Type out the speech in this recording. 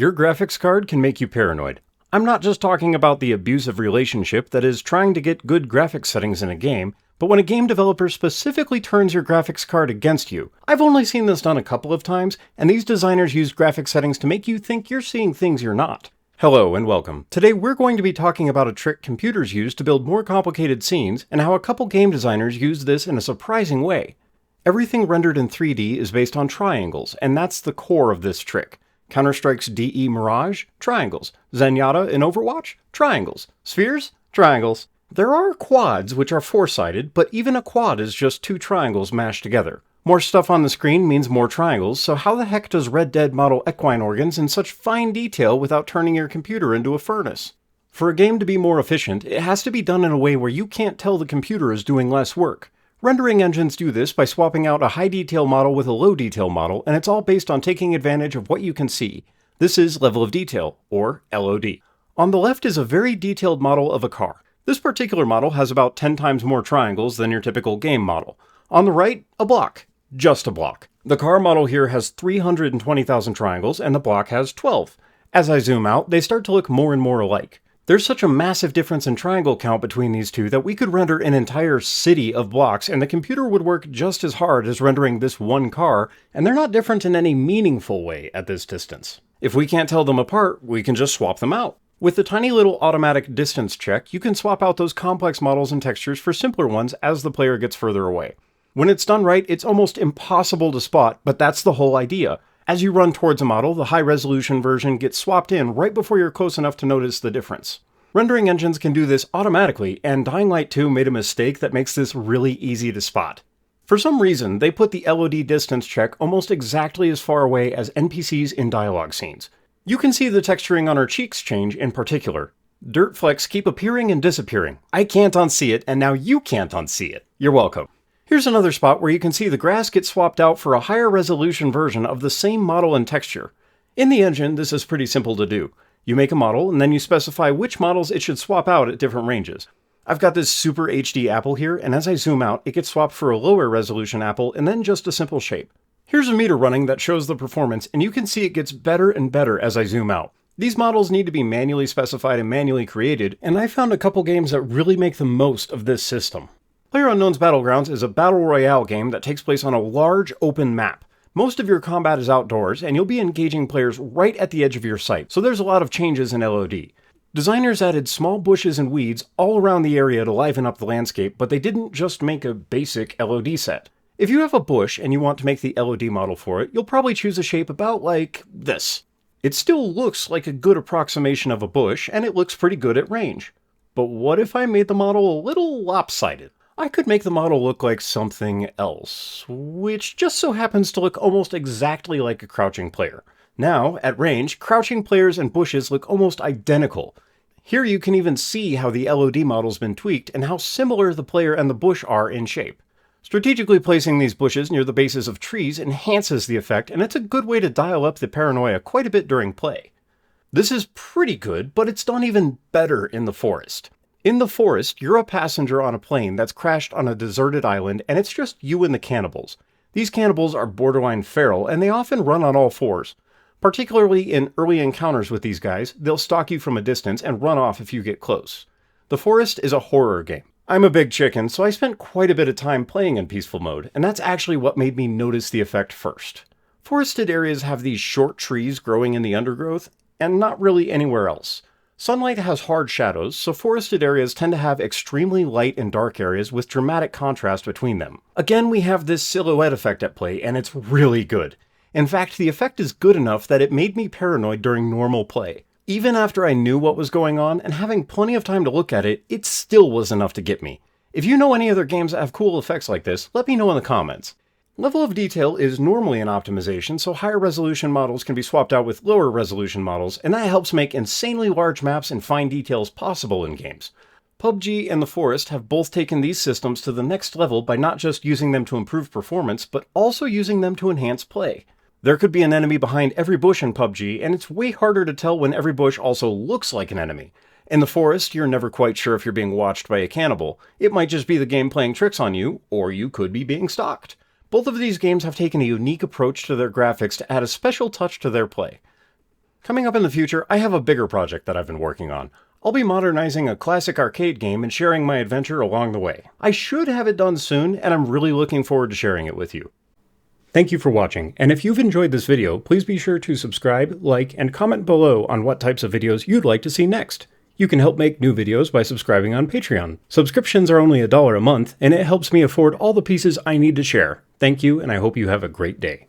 Your graphics card can make you paranoid. I'm not just talking about the abusive relationship that is trying to get good graphics settings in a game, but when a game developer specifically turns your graphics card against you. I've only seen this done a couple of times, and these designers use graphics settings to make you think you're seeing things you're not. Hello and welcome. Today we're going to be talking about a trick computers use to build more complicated scenes, and how a couple game designers use this in a surprising way. Everything rendered in 3D is based on triangles, and that's the core of this trick. Counter-Strike's DE Mirage? Triangles. Zenyatta in Overwatch? Triangles. Spheres? Triangles. There are quads, which are four-sided, but even a quad is just two triangles mashed together. More stuff on the screen means more triangles, so how the heck does Red Dead model equine organs in such fine detail without turning your computer into a furnace? For a game to be more efficient, it has to be done in a way where you can't tell the computer is doing less work. Rendering engines do this by swapping out a high-detail model with a low-detail model, and it's all based on taking advantage of what you can see. This is level of detail, or LOD. On the left is a very detailed model of a car. This particular model has about 10 times more triangles than your typical game model. On the right, a block. Just a block. The car model here has 320,000 triangles, and the block has 12. As I zoom out, they start to look more and more alike. There's such a massive difference in triangle count between these two that we could render an entire city of blocks, and the computer would work just as hard as rendering this one car, and they're not different in any meaningful way at this distance. If we can't tell them apart, we can just swap them out. With the tiny little automatic distance check, you can swap out those complex models and textures for simpler ones as the player gets further away. When it's done right, it's almost impossible to spot, but that's the whole idea. As you run towards a model, the high-resolution version gets swapped in right before you're close enough to notice the difference. Rendering engines can do this automatically, and Dying Light 2 made a mistake that makes this really easy to spot. For some reason, they put the LOD distance check almost exactly as far away as NPCs in dialogue scenes. You can see the texturing on her cheeks change in particular. Dirt flecks keep appearing and disappearing. I can't unsee it, and now you can't unsee it. You're welcome. Here's another spot where you can see the grass get swapped out for a higher resolution version of the same model and texture. In the engine, this is pretty simple to do. You make a model, and then you specify which models it should swap out at different ranges. I've got this super HD apple here, and as I zoom out, it gets swapped for a lower resolution apple and then just a simple shape. Here's a meter running that shows the performance, and you can see it gets better and better as I zoom out. These models need to be manually specified and manually created, and I found a couple games that really make the most of this system. PlayerUnknown's Battlegrounds is a battle royale game that takes place on a large open map. Most of your combat is outdoors, and you'll be engaging players right at the edge of your sight, so there's a lot of changes in LOD. Designers added small bushes and weeds all around the area to liven up the landscape, but they didn't just make a basic LOD set. If you have a bush and you want to make the LOD model for it, you'll probably choose a shape about like this. It still looks like a good approximation of a bush, and it looks pretty good at range. But what if I made the model a little lopsided? I could make the model look like something else, which just so happens to look almost exactly like a crouching player. Now, at range, crouching players and bushes look almost identical. Here you can even see how the LOD model's been tweaked and how similar the player and the bush are in shape. Strategically placing these bushes near the bases of trees enhances the effect, and it's a good way to dial up the paranoia quite a bit during play. This is pretty good, but it's done even better in the forest. In the forest, you're a passenger on a plane that's crashed on a deserted island, and it's just you and the cannibals. These cannibals are borderline feral, and they often run on all fours. Particularly in early encounters with these guys, they'll stalk you from a distance and run off if you get close. The forest is a horror game. I'm a big chicken, so I spent quite a bit of time playing in peaceful mode, and that's actually what made me notice the effect first. Forested areas have these short trees growing in the undergrowth, and not really anywhere else. Sunlight has hard shadows, so forested areas tend to have extremely light and dark areas with dramatic contrast between them. Again, we have this silhouette effect at play, and it's really good. In fact, the effect is good enough that it made me paranoid during normal play. Even after I knew what was going on, and having plenty of time to look at it, it still was enough to get me. If you know any other games that have cool effects like this, let me know in the comments. Level of detail is normally an optimization, so higher resolution models can be swapped out with lower resolution models, and that helps make insanely large maps and fine details possible in games. PUBG and The Forest have both taken these systems to the next level by not just using them to improve performance, but also using them to enhance play. There could be an enemy behind every bush in PUBG, and it's way harder to tell when every bush also looks like an enemy. In The Forest, you're never quite sure if you're being watched by a cannibal. It might just be the game playing tricks on you, or you could be being stalked. Both of these games have taken a unique approach to their graphics to add a special touch to their play. Coming up in the future, I have a bigger project that I've been working on. I'll be modernizing a classic arcade game and sharing my adventure along the way. I should have it done soon, and I'm really looking forward to sharing it with you. Thank you for watching, and if you've enjoyed this video, please be sure to subscribe, like, and comment below on what types of videos you'd like to see next. You can help make new videos by subscribing on Patreon. Subscriptions are only $1 a month, and it helps me afford all the pieces I need to share. Thank you, and I hope you have a great day.